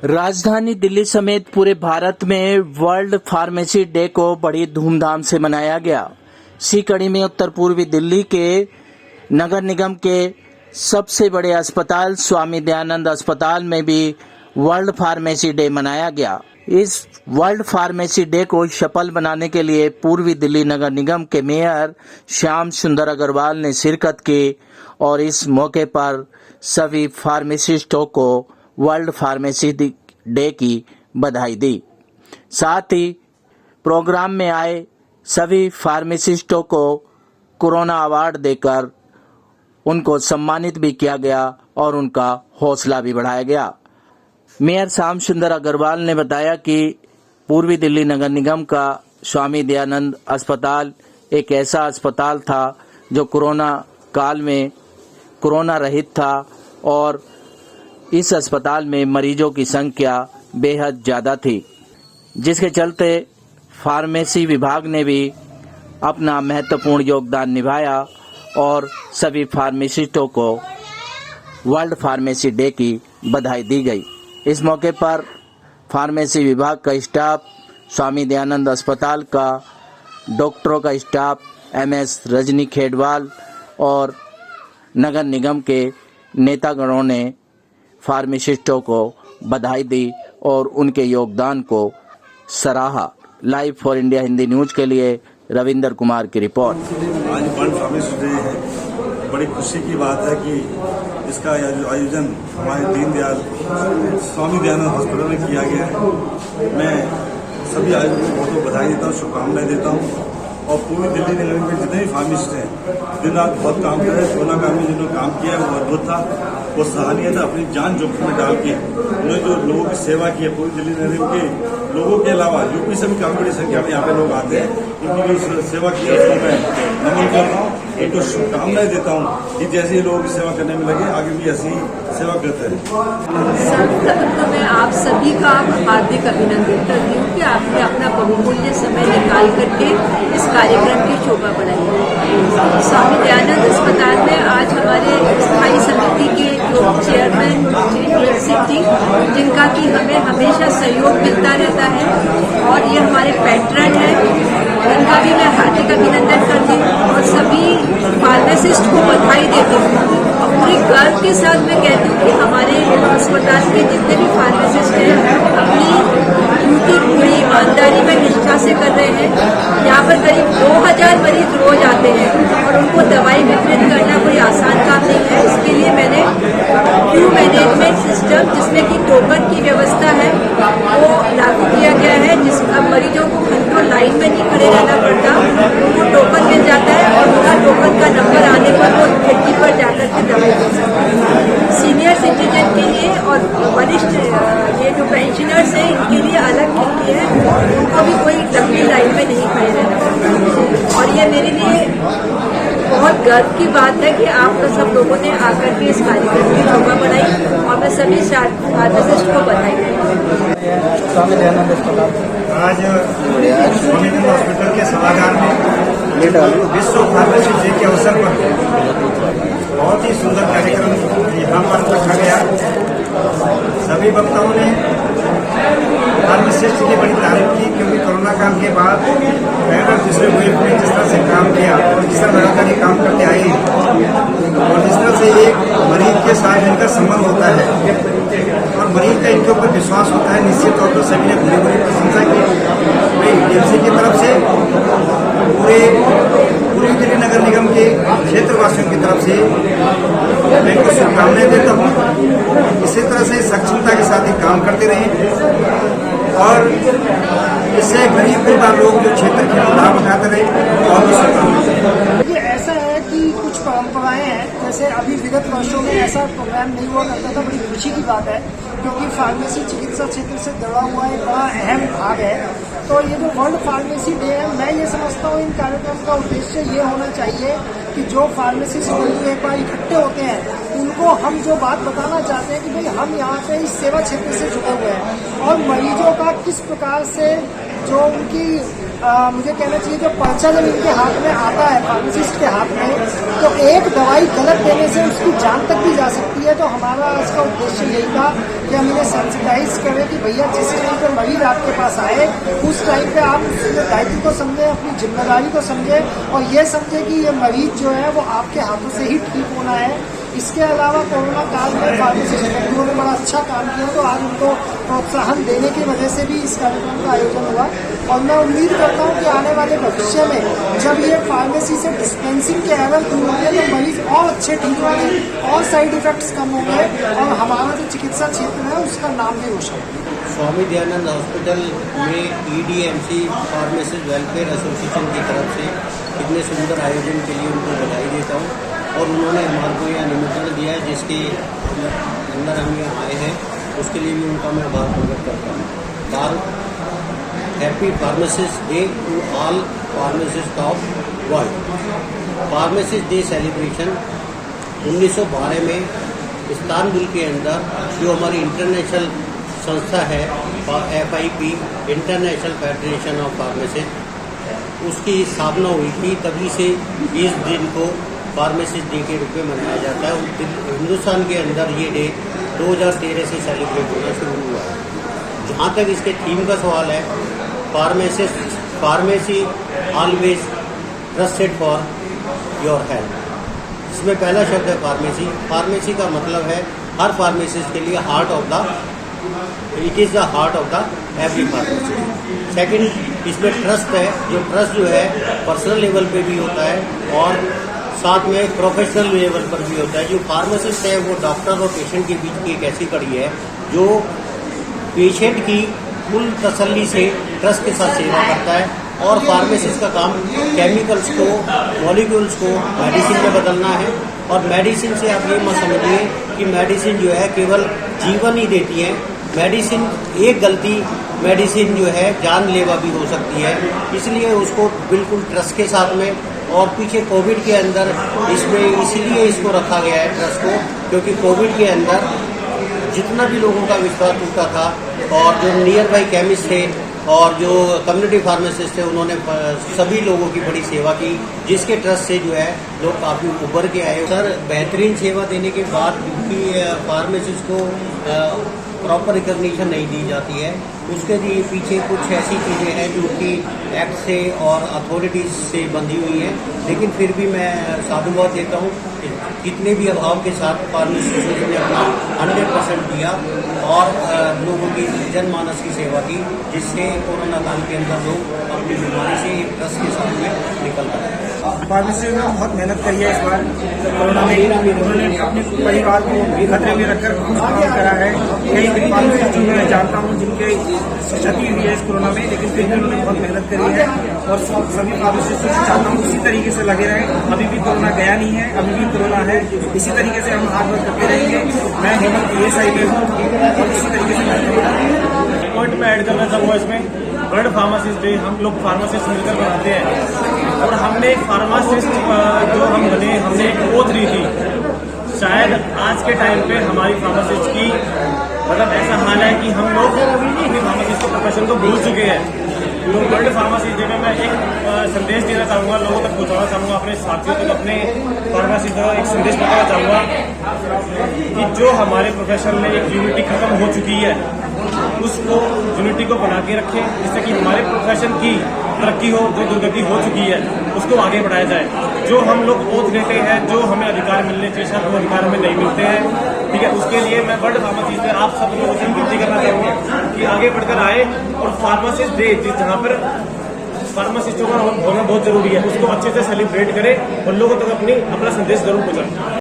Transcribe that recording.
राजधानी दिल्ली समेत पूरे भारत में वर्ल्ड फार्मेसी डे को बड़ी धूमधाम से मनाया गया। इसी कड़ी में उत्तर पूर्वी दिल्ली के नगर निगम के सबसे बड़े अस्पताल स्वामी दयानंद अस्पताल में भी वर्ल्ड फार्मेसी डे मनाया गया। इस वर्ल्ड फार्मेसी डे को सफल बनाने के लिए पूर्वी दिल्ली नगर निगम के मेयर श्याम सुंदर अग्रवाल ने शिरकत की और इस मौके पर सभी फार्मासिस्टों को वर्ल्ड फार्मेसी डे की बधाई दी। साथ ही प्रोग्राम में आए सभी फार्मासिस्टों को कोरोना अवार्ड देकर उनको सम्मानित भी किया गया और उनका हौसला भी बढ़ाया गया। मेयर श्याम सुंदर अग्रवाल ने बताया कि पूर्वी दिल्ली नगर निगम का स्वामी दयानंद अस्पताल एक ऐसा अस्पताल था जो कोरोना काल में कोरोना रहित था और इस अस्पताल में मरीजों की संख्या बेहद ज़्यादा थी, जिसके चलते फार्मेसी विभाग ने भी अपना महत्वपूर्ण योगदान निभाया और सभी फार्मासिस्टों को वर्ल्ड फार्मेसी डे की बधाई दी गई। इस मौके पर फार्मेसी विभाग का स्टाफ, स्वामी दयानंद अस्पताल का डॉक्टरों का स्टाफ, MS रजनी खेड़वाल और नगर निगम के नेतागणों ने फार्मासिस्टों को बधाई दी और उनके योगदान को सराहा। Live for India Hindi news के लिए रविंदर कुमार की रिपोर्ट। आज वर्ल्ड फार्मेसी डे है। बड़ी खुशी की बात है कि इसका आयोजन हमारे दीनदयाल स्वामी दयानंद हॉस्पिटल में किया गया है। मैं सभी आयोजकों को बहुत बधाई देता हूँ, शुभकामनाएं देता हूँ और पूरी दिल्ली नगर में जितने भी फार्मासिस्ट हैं दिन रात बहुत काम कर रहे हैं। कोरोना काल में जिन्होंने काम किया है वो अद्भुत था, वो सराहनीय था। अपनी जान जोखिम में डाल के उन्होंने जो लोगों की सेवा की है, पूरी दिल्ली नगर के लोगों के अलावा यूपी से भी काफी बड़ी संख्या में यहाँ पे लोग आते हैं। उनकी जो सेवा की है उसको मैं नमन करता हूँ, इनको शुभकामनाएं देता हूँ कि जैसे लोगों की सेवा करने में लगे आगे भी ऐसी सेवा करते हैं। सर्वप्रथम तो मैं आप सभी का हार्दिक अभिनंदन करती हूँ कि आपने अपना बहुमूल्य समय निकाल करके इस कार्यक्रम की शोभा बढ़ाई। स्वामी दयानंद अस्पताल में आज हमारे स्थायी समिति के जो चेयरमैन श्री सिंह जी, जिनका कि हमें हमेशा सहयोग मिलता रहता है और ये हमारे पैट्रन है, इनका भी मैं हार्दिक अभिनंदन करती हूँ और सभी फार्मासिस्ट को बधाई देती हूँ। और पूरी गर्व के साथ मैं कहती हूँ कि हमारे अस्पताल के जितने भी फार्मासिस्ट हैं अपनी ड्यूटी पूरी ईमानदारी में निष्ठा से कर रहे हैं। यहाँ पर करीब 2000 मरीज रोज आते हैं और उनको दवाई वितरित करना कोई आसान काम नहीं है। इसके लिए मैंने क्यू मैनेजमेंट सिस्टम, जिसमें कि टोकन की व्यवस्था है, वो लागू किया गया है, जिसका मरीजों को घंटों लाइन में नहीं खड़े रहना पड़ता। उनको टोकन मिल जाता है और उनका टोकन का नंबर आने पर वो खिड़की पर जाकर के दवाई ले सकते हैं। सीनियर सिटीजन के लिए और वरिष्ठ ये जो पेंशनर्स हैं इनके लिए अलग खिड़की है, उनको भी कोई लंबी लाइन में नहीं खड़े रहना पड़ता। और ये मेरे लिए बहुत गर्व की बात है कि आप सब लोगों ने आकर के इस कार्यक्रम की शोभा बढ़ाई और मैं सभी फार्मासिस्ट को बधाई देती हूँ। स्वामी दयानंद अस्पताल आज स्वामी दयानंद हॉस्पिटल के सभागार में विश्व फार्मेसी डे के अवसर पर बहुत ही सुंदर कार्यक्रम यहाँ पर रखा गया। सभी वक्ताओं ने फार्मासिस्ट की बड़ी तारीफ की, क्योंकि कोरोना काल के बाद पहले दूसरे वेव में जिस तरह से काम किया और जिस तरह लगातार काम करते आए और जिस तरह से एक मरीज के साथ इनका संबंध होता है और मरीज का इनके ऊपर विश्वास होता है, निश्चित तौर पर सभी ने बड़ी बड़ी प्रशंसा की। DMC की तरफ से पूरे दिल्ली नगर निगम के क्षेत्रवासियों की तरफ से मैं इनको शुभकामनाएं देता हूँ। इसी तरह से सक्षमता के साथ ही काम करते रहें और इससे गरीब गुरबा लोग जो क्षेत्र के लाभ उठाते रहे। बहुत ही शुभकामनाएं। ऐसा है कि कुछ परंपराएं हैं, जैसे अभी विगत वर्षों में ऐसा प्रोग्राम नहीं हुआ करता था। बड़ी खुशी की बात है क्योंकि फार्मेसी चिकित्सा क्षेत्र से जुड़ा हुआ एक बड़ा अहम भाग है। तो ये जो वर्ल्ड फार्मेसी डे है, मैं ये समझता हूँ इन कार्यक्रम का उद्देश्य ये होना चाहिए कि जो फार्मेसिस्ट बंधु एक बार इकट्ठे होते हैं उनको हम जो बात बताना चाहते हैं कि भाई हम यहाँ पे इस सेवा क्षेत्र से जुड़े हुए हैं और मरीजों का किस प्रकार से जो उनकी मुझे कहना चाहिए जो पर्चा जब इनके हाथ में आता है, फार्मासिस्ट के हाथ में, तो एक दवाई गलत देने से उसकी जान तक भी जा सकती है। तो हमारा इसका उद्देश्य यही था कि हम इन्हें सेंसिटाइज करें कि भैया जिस टाइम पर मरीज आपके पास आए उस टाइम पे आप उसके दायित्व को समझें, अपनी जिम्मेदारी को समझें और ये समझें कि ये मरीज जो है वो आपके हाथों से ही ठीक होना है। इसके अलावा कोरोना काल में फार्मासिस्ट ने बड़ा अच्छा काम किया, तो आज उनको प्रोत्साहन देने की वजह से भी इस कार्यक्रम का आयोजन हुआ। और मैं उम्मीद करता हूं कि आने वाले भविष्य में जब ये फार्मेसी से डिस्पेंसिंग के एरर दूर होंगे तो मरीज और अच्छे ठीक होंगे और साइड इफेक्ट्स कम होंगे और हमारा जो चिकित्सा क्षेत्र है उसका नाम भी रोशन होगा। स्वामी दयानंद हॉस्पिटल में EDMC फार्मासिस्ट वेलफेयर एसोसिएशन की तरफ से इतने सुंदर आयोजन के लिए उनको बधाई देता हूँ और उन्होंने हमारे को यहाँ निमंत्रण दिया है जिसके अंदर हम यहाँ आए हैं, उसके लिए भी उनका मैं आभार प्रकट करता हूँ। Happy pharmacist day to all pharmacist of world. Pharmacist day celebration 1912 में इस्तांबुल के अंदर जो हमारी इंटरनेशनल संस्था है FIP international federation of pharmacist, उसकी स्थापना हुई थी। तभी से इस दिन को फार्मासिस्ट डे के रूप में मनाया जाता है। हिंदुस्तान के अंदर ये डे 2013 से सेलिब्रेट होना शुरू हुआ है। जहाँ तक इसके थीम का सवाल है, pharmacy always trusted for your health. इसमें पहला शब्द है फार्मेसी। फार्मेसी का मतलब है हर फार्मेसिस्ट के लिए it is the heart of the every pharmacist. Second, इसमें ट्रस्ट है, जो ट्रस्ट जो है पर्सनल लेवल पे भी होता है और साथ में प्रोफेशनल लेवल पर भी होता है। जो फार्मासिस्ट है वो डॉक्टर और पेशेंट के बीच की एक ऐसी कड़ी है जो पेशेंट की कुल तसल्ली से ट्रस्ट के साथ सेवा करता है। और फार्मासिस्ट का काम केमिकल्स को, मॉलिक्यूल्स को मेडिसिन में बदलना है। और मेडिसिन से आप ये मत समझिए कि मेडिसिन जो है केवल जीवन ही देती है। मेडिसिन, एक गलती मेडिसिन जो है जानलेवा भी हो सकती है, इसलिए उसको बिल्कुल ट्रस्ट के साथ में। और पीछे कोविड के अंदर इसमें इसीलिए इसको रखा गया है ट्रस्ट को, क्योंकि कोविड के अंदर जितना भी लोगों का विश्वास टूटा था और जो नियर बाई केमिस्ट थे और जो कम्युनिटी फार्मासिस्ट थे, उन्होंने सभी लोगों की बड़ी सेवा की, जिसके ट्रस्ट से जो है लोग काफ़ी उभर के आए। सर, बेहतरीन सेवा देने के बाद क्योंकि फार्मासिस्ट को प्रॉपर रिकॉग्निशन नहीं दी जाती है, उसके लिए पीछे कुछ ऐसी चीज़ें हैं जो कि एक्ट से और अथॉरिटीज से बंधी हुई हैं। लेकिन फिर भी मैं साधुवाद देता हूँ कि कितने भी अभाव के साथ फार्मासिस्ट ने अपना 100% दिया और लोगों की जनमानस की सेवा की, जिससे कोरोना काल के अंदर लोग अपनी बीमारी से एक ट्रस्ट के साथ में निकल पाए। फार्मेसी ने बहुत मेहनत करी है इस बार कोरोना में। उन्होंने अपने परिवार को खतरे में रखकर खुद काम करा है। कई फार्मासिस्ट मैं जानता हूँ जिनके क्षति हुई है इस कोरोना में, लेकिन फिर भी उन्होंने बहुत मेहनत करी है और सभी फार्मासिस्ट से चाहता हूँ उसी तरीके से लगे रहें। अभी भी कोरोना गया नहीं है, अभी भी कोरोना है, इसी तरीके से हम हाथ वर्क करते रहेंगे। मैं हेमंत PSI में हूँ और इसी तरीके से पॉइंट में ऐड करना चाहूँगा इसमें वर्ल्ड फार्मासिस्ट डे हम लोग फार्मासिस्ट मिलकर बनाते हैं और हमने फार्मासिस्ट जो हम बने, हमने एक ओथ ली थी। शायद आज के टाइम पे हमारी फार्मासिस्ट की मतलब ऐसा हाल है कि हम लोग अपनी फार्मासिस्ट के प्रोफेशन को भूल चुके हैं। तो वर्ल्ड फार्मासिस्ट डे में मैं एक संदेश देना चाहूँगा, लोगों तक पहुँचाना चाहूँगा, अपने साथियों तक अपने फार्मासिस्ट को एक संदेश बताना चाहूँगा कि जो हमारे प्रोफेशन में एक यूनिटी खत्म हो चुकी है उसको यूनिटी को बना के रखें, जिससे कि हमारे प्रोफेशन की तरक्की हो। जो दुर्गति हो चुकी है उसको आगे बढ़ाया जाए। जो हम लोग ओथ लेते हैं, जो हमें अधिकार मिलने चाहिए, शायद वो अधिकार हमें नहीं मिलते हैं, ठीक है। उसके लिए मैं वर्ल्ड फार्मासिस्ट डे आप सब लोगों से विनती करना चाहूँगा कि आगे बढ़कर आए और फार्मासिस्ट डे जहाँ पर फार्मासिस्टों का होना बहुत जरूरी है, उसको अच्छे से सेलिब्रेट करें और लोगों तक अपना संदेश जरूर पहुँचाएं।